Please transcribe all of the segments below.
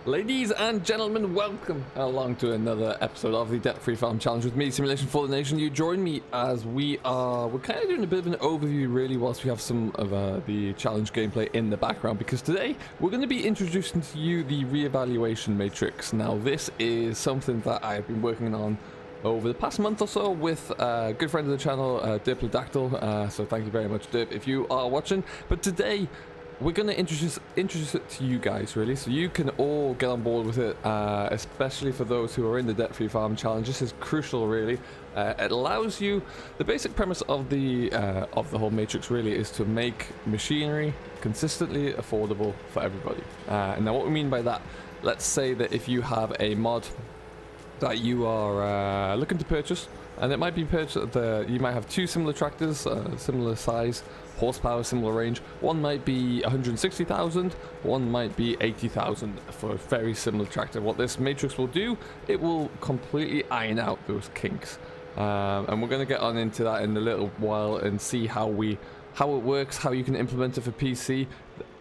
Ladies and gentlemen, welcome along to another episode of the Debt-Free Farm Challenge with me, Simulation for the Nation. You join me as we're kind of doing a bit of an overview really whilst we have some of the challenge gameplay in the background, because today we're going to be introducing to you the Reevaluation Matrix. Now this is something that I've been working on over the past month or so with a good friend of the channel, Dipladactyl, so thank you very much, Dip, if you are watching. But today we're going to introduce it to you guys, really, so you can all get on board with it, especially for those who are in the Debt-Free Farm Challenge. This is crucial, really. It allows you, the basic premise of the whole matrix really is to make machinery consistently affordable for everybody. Now what we mean by that, let's say that if you have a mod that you are looking to purchase, and it might be purchased, you might have two similar tractors, similar size, horsepower, similar range. One might be 160,000, one might be 80,000 for a very similar tractor. What this matrix will do, it will completely iron out those kinks, and we're going to get on into that in a little while and see how it works, how you can implement it for PC,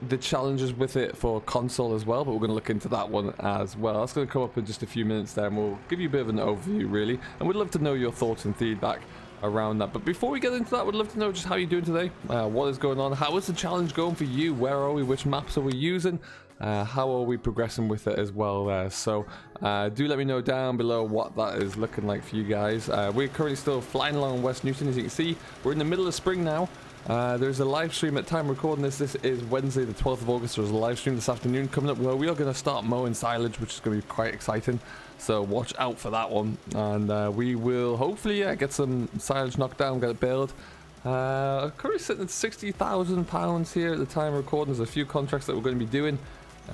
the challenges with it for console as well, but we're going to look into that one as well. That's going to come up in just a few minutes there, and we'll give you a bit of an overview really, and we'd love to know your thoughts and feedback around that. But before we get into that, we'd love to know just how you're doing today, what is going on, how is the challenge going for you, where are we, which maps are we using, how are we progressing with it as well there. So do let me know down below what that is looking like for you guys. We're currently still flying along West Newton. As you can see, we're in the middle of spring now. There's a live stream at time recording this. This is Wednesday the 12th of August. There's a live stream this afternoon coming up where we are going to start mowing silage, which is going to be quite exciting, so watch out for that one. And we will hopefully get some silage knocked down, get it baled. Currently sitting at £60,000 here at the time recording. There's a few contracts that we're going to be doing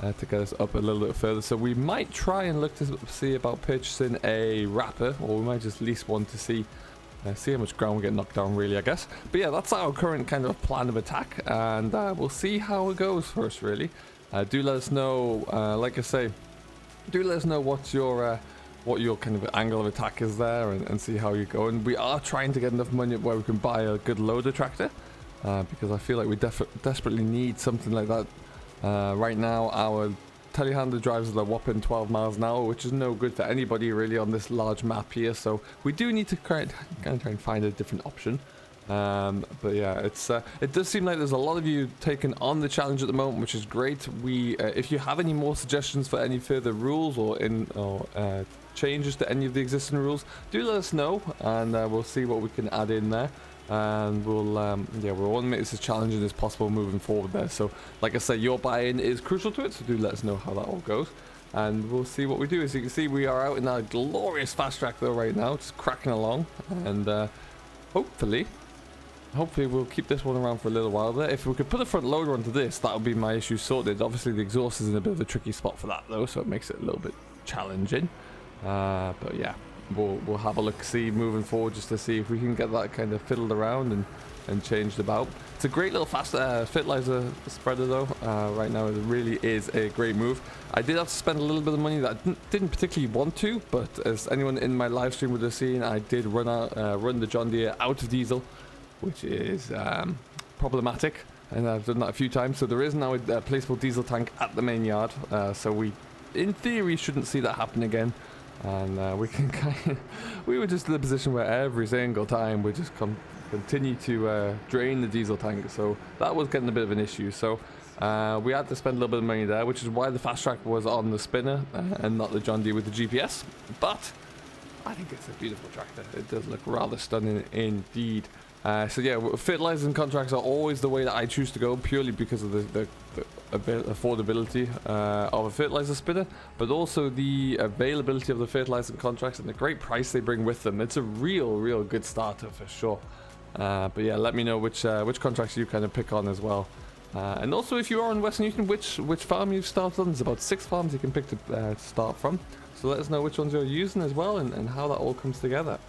to get us up a little bit further, so we might try and look to see about purchasing a wrapper, or we might just lease one to see how much ground we get knocked down, really, I guess. But yeah, that's our current kind of plan of attack, and we'll see how it goes for us, really. Do let us know, like I say, do let us know what your kind of angle of attack is there, and see how you go. And we are trying to get enough money where we can buy a good loader tractor, because I feel like we desperately need something like that. Right now, our telehandler drives at a whopping 12 miles an hour, which is no good for anybody really on this large map here, so we do need to kind of try and find a different option. But yeah, it does seem like there's a lot of you taking on the challenge at the moment, which is great. If you have any more suggestions for any further rules or changes to any of the existing rules, do let us know, and we'll see what we can add in there. And we'll want to make this as challenging as possible moving forward there. So like I say, your buy-in is crucial to it, so do let us know how that all goes, and we'll see what we do. As you can see, we are out in our glorious fast track though right now, just cracking along, and hopefully we'll keep this one around for a little while there. If we could put a front loader onto this, that would be my issue sorted. Obviously the exhaust is in a bit of a tricky spot for that though, so it makes it a little bit challenging, but yeah, we'll have a look, see moving forward, just to see if we can get that kind of fiddled around and changed about. It's a great little fast fertilizer spreader though. Right now it really is a great move. I did have to spend a little bit of money that I didn't particularly want to, but as anyone in my live stream would have seen, I did run the John Deere out of diesel, which is problematic, and I've done that a few times. So there is now a placeable diesel tank at the main yard, so we in theory shouldn't see that happen again. And we can we were just in a position where every single time we just continue to drain the diesel tank, so that was getting a bit of an issue. So we had to spend a little bit of money there, which is why the fast track was on the spinner and not the John Deere with the GPS. But I think it's a beautiful tractor. It does look rather stunning indeed. So yeah, fertilizers and contracts are always the way that I choose to go, purely because of the affordability of a fertilizer spinner, but also the availability of the fertilizer and contracts and the great price they bring with them. It's a real good starter for sure. But yeah, let me know which contracts you kind of pick on as well. And also, if you are in West Newton, which farm you've started on. There's about 6 farms you can pick to start from, so let us know which ones you're using as well, and how that all comes together.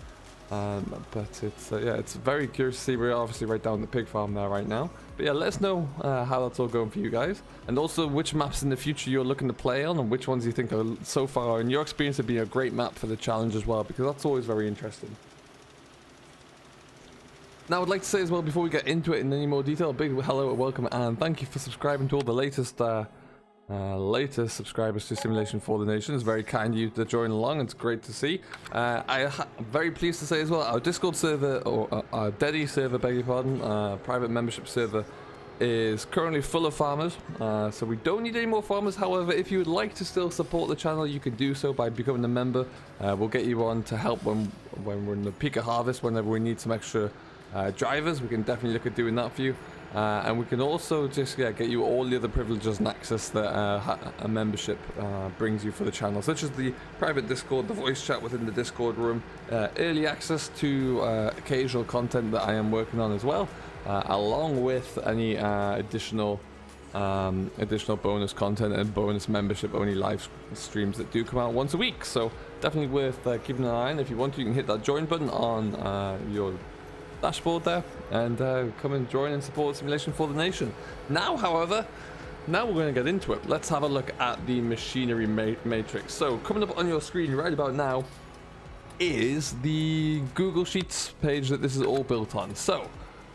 But it's very curious to see. We're obviously right down the pig farm there right now, but yeah, let us know how that's all going for you guys, and also which maps in the future you're looking to play on, and which ones you think are so far in your experience have been a great map for the challenge as well, because that's always very interesting. Now, I'd like to say as well, before we get into it in any more detail, a big hello and welcome, and thank you for subscribing to all the latest latest subscribers to Simulation for the Nation. It's very kind of you to join along. It's great to see. I'm very pleased to say as well, our Discord server, or our Deddy server, beg your pardon, private membership server, is currently full of farmers. So we don't need any more farmers. However, if you would like to still support the channel, you can do so by becoming a member. We'll get you on to help when we're in the peak of harvest, whenever we need some extra drivers. We can definitely look at doing that for you. And we can also just get you all the other privileges and access that a membership brings you for the channel, such as the private Discord, the voice chat within the Discord room, early access to occasional content that I am working on as well, along with any additional bonus content and bonus membership only live streams that do come out once a week. So definitely worth keeping an eye on. If you want to, you can hit that join button on your dashboard there and come and join and support Simulation for the Nation. Now, however, we're going to get into it. Let's have a look at the machinery matrix. So coming up on your screen right about now is the Google Sheets page that this is all built on. So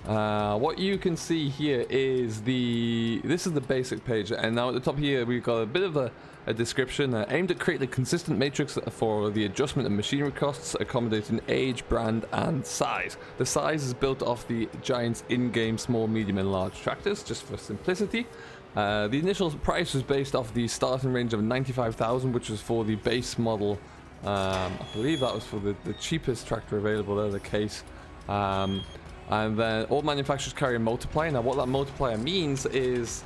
what you can see here is this is the basic page, and now at the top here we've got a bit of a description aimed at creating a consistent matrix for the adjustment of machinery costs, accommodating age, brand, and size. The size is built off the Giant's in-game small, medium, and large tractors, just for simplicity. The initial price was based off the starting range of 95,000, which was for the base model. I believe that was for the cheapest tractor available there, the case. And then all manufacturers carry a multiplier. Now, what that multiplier means is,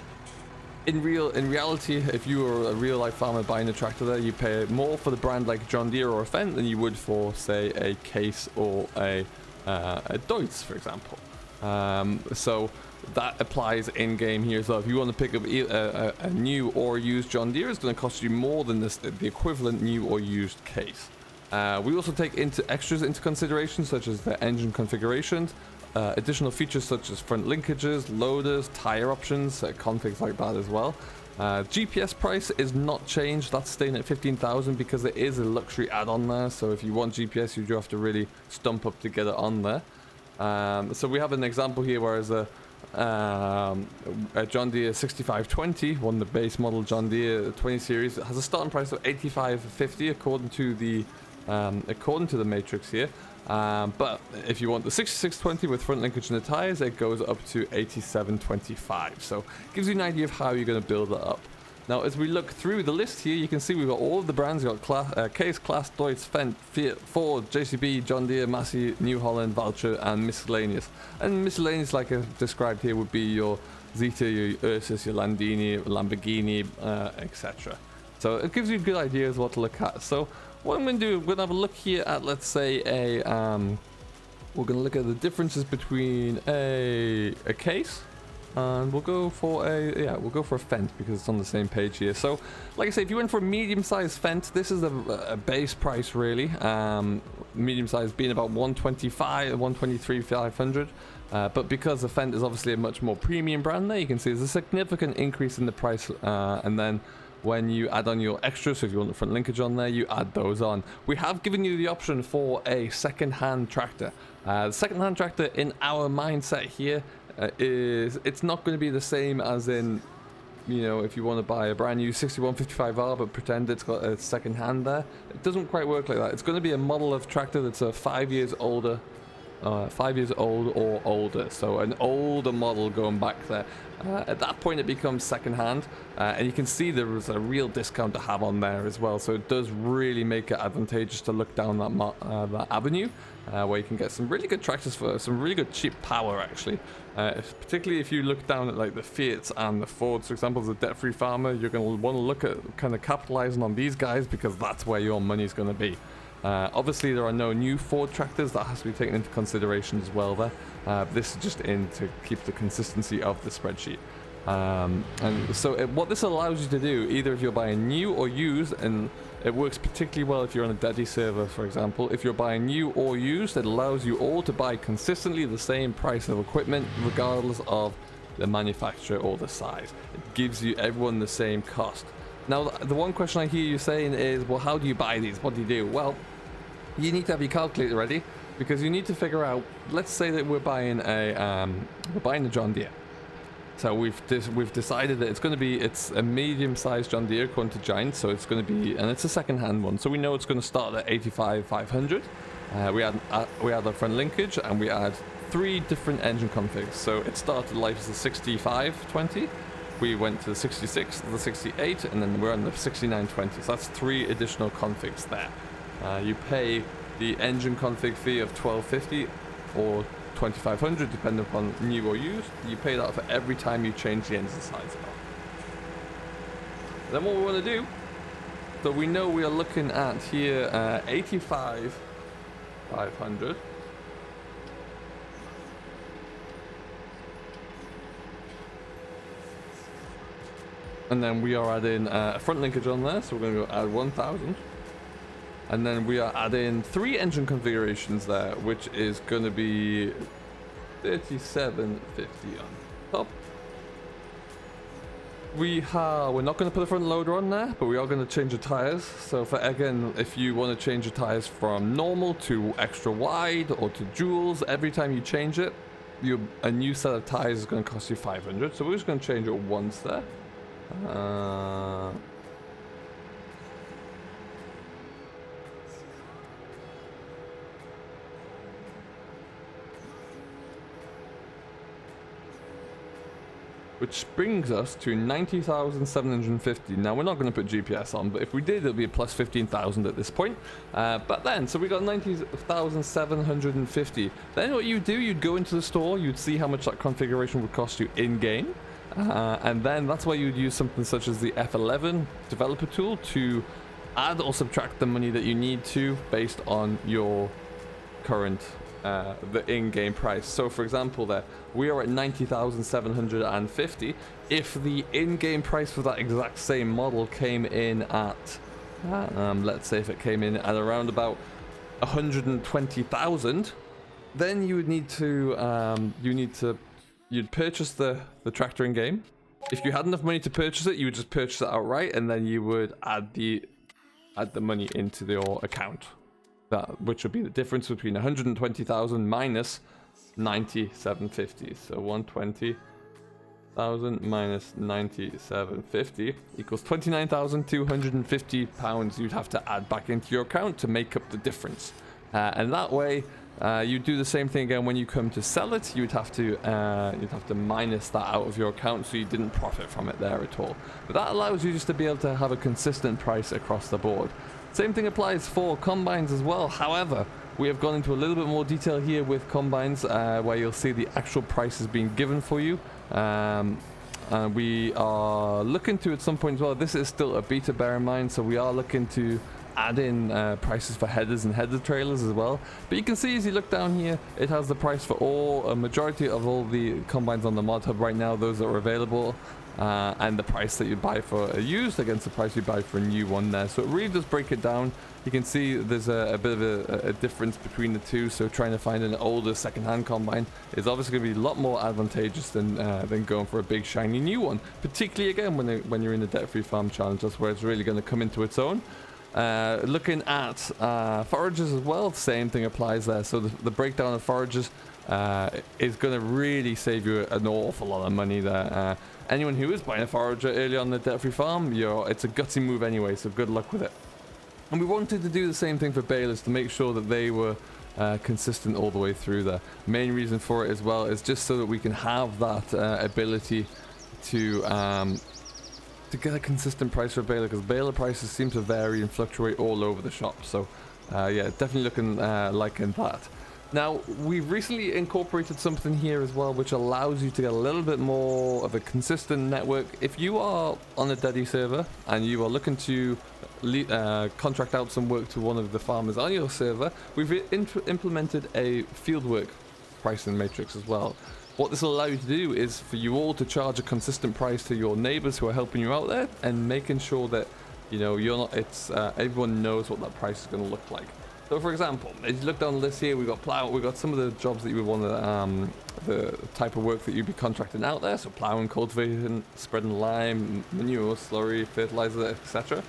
in reality, if you were a real life farmer buying a tractor there, you pay more for the brand like John Deere or a Fendt than you would for, say, a Case or a Deutz, for example. So that applies in game here as well. If you want to pick up a new or used John Deere, it's going to cost you more than the equivalent new or used Case. We also take extras into consideration, such as the engine configurations, additional features such as front linkages, loaders, tire options, configs like that as well. GPS price is not changed. That's staying at 15,000 because it is a luxury add-on there. So if you want GPS, you do have to really stump up to get it on there. So we have an example here, whereas a John Deere 6520, one of the base model John Deere 20 series, has a starting price of 85.50 according to the matrix here. But if you want the 6620 with front linkage and the tires, it goes up to 87.25. So it gives you an idea of how you're going to build it up. Now, as we look through the list here, you can see we've got all of the brands. We've got Case, Class, Deutz, Fendt, Fiat, Ford, JCB, John Deere, Massey, New Holland, Valtra, and miscellaneous. And miscellaneous, like I described here, would be your Zeta, your Ursus, your Landini, Lamborghini, etc. So it gives you a good idea of what to look at. So what I'm going to do, we're going to have a look here at, let's say, we're going to look at the differences between a Case, and we'll go for a Fendt because it's on the same page here. So, like I say, if you went for a medium-sized Fendt, this is a base price really. Medium-sized being about 123,500. But because the Fendt is obviously a much more premium brand there, you can see there's a significant increase in the price, and then when you add on your extras, so if you want the front linkage on there, you add those on. We have given you the option for a second-hand tractor. The second-hand tractor in our mindset here it's not going to be the same as in, you know, if you want to buy a brand new 6155R but pretend it's got a second-hand there. It doesn't quite work like that. It's going to be a model of tractor that's 5 years older. 5 years old or older, so an older model going back there. At that point it becomes second-hand, and you can see there is a real discount to have on there as well, so it does really make it advantageous to look down that avenue, where you can get some really good tractors for some really good cheap power actually. Particularly if you look down at like the Fiats and the Fords, for example, as a debt-free farmer, you're going to want to look at kind of capitalizing on these guys because that's where your money is going to be. Obviously there are no new Ford tractors, that has to be taken into consideration as well there. This is just in to keep the consistency of the spreadsheet. And so what this allows you to do, either if you're buying new or used, and it works particularly well if you're on a Deddy server, for example. If you're buying new or used, it allows you all to buy consistently the same price of equipment regardless of the manufacturer or the size. It gives you everyone the same cost. Now, the one question I hear you saying is, well, how do you buy these? What do you do? Well, you need to have your calculator ready, because you need to figure out, let's say that we're buying a John Deere. So we've decided that it's a medium-sized John Deere according to Giant, so it's going to be, and it's a second-hand one, so we know it's going to start at 85,500. We add our front linkage, and we add 3 different engine configs. So it started life as a 6520. We went to the 66, the 68, and then we're on the 6920. So that's 3 additional configs there. You pay the engine config fee of 1250 or 2500 depending upon new or used. You pay that for every time you change the engine size. Then what we want to do, so we know we are looking at here 85,500. And then we are adding a front linkage on there, so we're going to go add 1000. And then we are adding 3 engine configurations there, which is going to be 3750 on top. We're not going to put a front loader on there, but we are going to change the tires. So again, if you want to change the tires from normal to extra wide or to duals, every time you change it, a new set of tires is going to cost you 500. So we're just going to change it once there. Which brings us to 90,750. Now we're not going to put GPS on, but if we did, it'll be a plus 15,000 at this point. But then, so we got 90,750. Then what you do, you'd go into the store, you'd see how much that configuration would cost you in game, and then that's why you'd use something such as the F11 developer tool to add or subtract the money that you need to based on your current the in-game price. So for example there, we are at 90,750. If the in-game price for that exact same model came in at let's say if it came in at around about 120,000, then you would need to you'd purchase the tractor in game. If you had enough money to purchase it, you would just purchase it outright, and then you would add the money into your account. Which would be the difference between 120,000 minus 90,750. So 120,000 minus 90,750 equals 29,250 pounds you'd have to add back into your account to make up the difference. And that way, you do the same thing again when you come to sell it. You'd have to minus that out of your account, so you didn't profit from it there at all. But that allows you just to be able to have a consistent price across the board. Same thing applies for combines as well. However, we have gone into a little bit more detail here with combines, where you'll see the actual prices being given for you. We are looking to at some point as well. This is still a beta, bear in mind, so we are looking to add in prices for headers and header trailers as well. But you can see as you look down here, it has the price for a majority of all the combines on the mod hub right now, those that are available. And the price that you buy for a used against the price you buy for a new one there. So it really does break it down. You can see there's a bit of a difference between the two. So trying to find an older second-hand combine is obviously going to be a lot more advantageous than going for a big shiny new one. Particularly again when you're in the debt-free farm challenge, that's where it's really going to come into its own. Looking at forages as well, the same thing applies there. So the breakdown of forages is going to really save you an awful lot of money there. Anyone who is buying a forager early on the debt-free farm, it's a gutsy move anyway, so good luck with it. And we wanted to do the same thing for balers to make sure that they were consistent all the way through there. Main reason for it as well is just so that we can have that ability to get a consistent price for a baler, because baler prices seem to vary and fluctuate all over the shop. So yeah, definitely looking liking that. Now, we've recently incorporated something here as well, which allows you to get a little bit more of a consistent network. If you are on a Deere server and you are looking to contract out some work to one of the farmers on your server, we've implemented a Fieldwork pricing matrix as well. What this will allow you to do is for you all to charge a consistent price to your neighbors who are helping you out there, and making sure that everyone knows what that price is going to look like. So for example, as you look down the list here, we've got plow, we've got some of the jobs that you would want to, the type of work that you'd be contracting out there. So plowing, cultivation, spreading lime, manure, slurry, fertilizer, etc.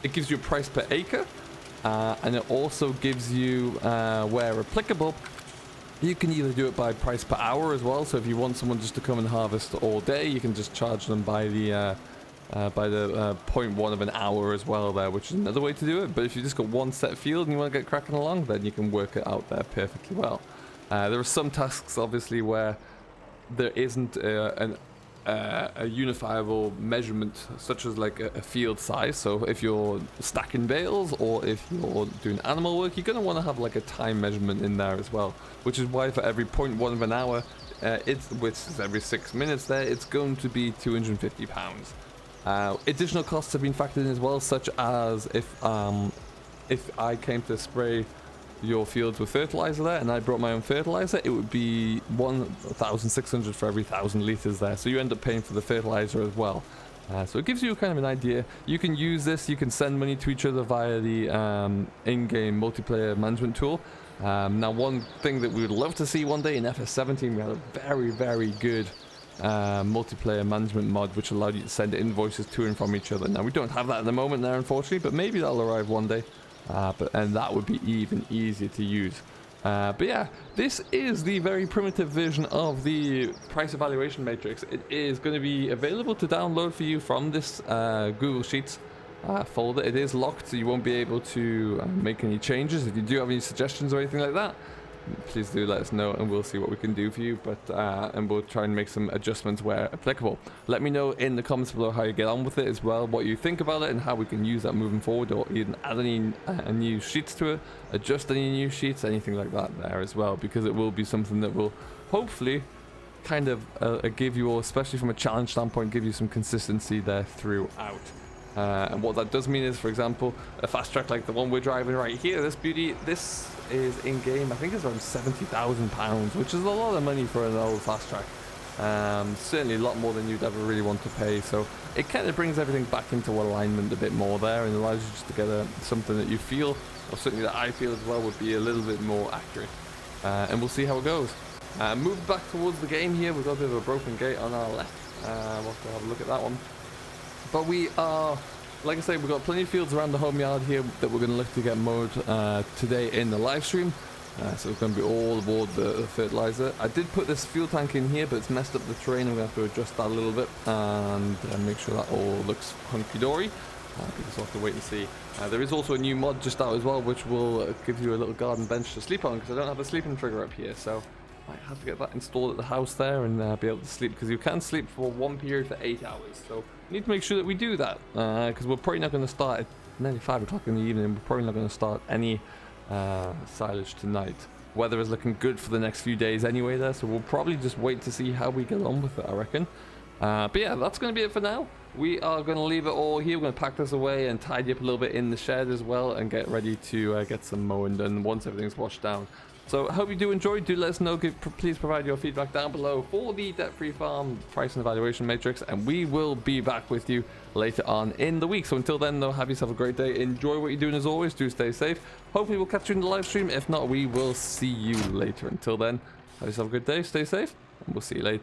It gives you a price per acre, and it also gives you, where applicable, You can either do it by price per hour as well. So if you want someone just to come and harvest all day, you can just charge them by the 0.1 of an hour as well there, which is another way to do it. But if you just got one set field and you want to get cracking along, then you can work it out there perfectly well. There are some tasks obviously where there isn't a unifiable measurement, such as like a field size. So if you're stacking bales or if you're doing animal work, you're going to want to have like a time measurement in there as well, which is why for every 0.1 of an hour, which is every 6 minutes there, it's going to be £250. Additional costs have been factored in as well, such as if I came to spray your fields with fertilizer there and I brought my own fertilizer, it would be 1,600 for every 1,000 liters there, so you end up paying for the fertilizer as well. So it gives you kind of an idea. You can use this, you can send money to each other via the in-game multiplayer management tool. Now one thing that we would love to see one day in FS17, we had a very good multiplayer management mod which allowed you to send invoices to and from each other. Now we don't have that at the moment there, unfortunately, but maybe that'll arrive one day. And that would be even easier to use. But yeah, this is the very primitive version of the price evaluation matrix. It is going to be available to download for you from this Google Sheets folder. It is locked, so you won't be able to make any changes. If you do have any suggestions or anything like that, please do let us know and we'll see what we can do for you. But and we'll try and make some adjustments where applicable. Let me know in the comments below how you get on with it as well, what you think about it and how we can use that moving forward, or even add any new sheets to it, adjust any new sheets, anything like that there as well, because it will be something that will hopefully kind of give you all, especially from a challenge standpoint, give you some consistency there throughout. And what that does mean is, for example, a fast track like the one we're driving right here, this beauty, this is in game, I think it's around £70,000, which is a lot of money for an old fast track. Certainly a lot more than you'd ever really want to pay, so it kind of brings everything back into alignment a bit more there and allows you just to get something that you feel, or certainly that I feel as well, would be a little bit more accurate. And we'll see how it goes. Move back towards the game here, we've got a bit of a broken gate on our left. We'll have to have a look at that one. But we are, like I say, we've got plenty of fields around the home yard here that we're going to look to get mowed today in the live stream. So it's going to be all aboard the fertilizer. I did put this fuel tank in here, but it's messed up the terrain. I'm going to have to adjust that a little bit and make sure that all looks hunky-dory. Because we'll have to wait and see. There is also a new mod just out as well, which will give you a little garden bench to sleep on, because I don't have a sleeping trigger up here. So I have to get that installed at the house there and be able to sleep, because you can sleep for one period for 8 hours. So we need to make sure that we do that, because we're probably not going to start at nearly 5 o'clock in the evening. We're probably not going to start any silage tonight. Weather is looking good for the next few days anyway there, so we'll probably just wait to see how we get on with it, I reckon. But yeah, that's going to be it for now. We are going to leave it all here. We're going to pack this away and tidy up a little bit in the shed as well, and get ready to get some mowing done once everything's washed down. So I hope you do enjoy. Do let us know. Please provide your feedback down below for the debt-free farm price and evaluation matrix, and we will be back with you later on in the week. So until then, though, have yourself a great day. Enjoy what you're doing as always. Do stay safe. Hopefully we'll catch you in the live stream. If not, we will see you later. Until then, have yourself a good day. Stay safe, and we'll see you later.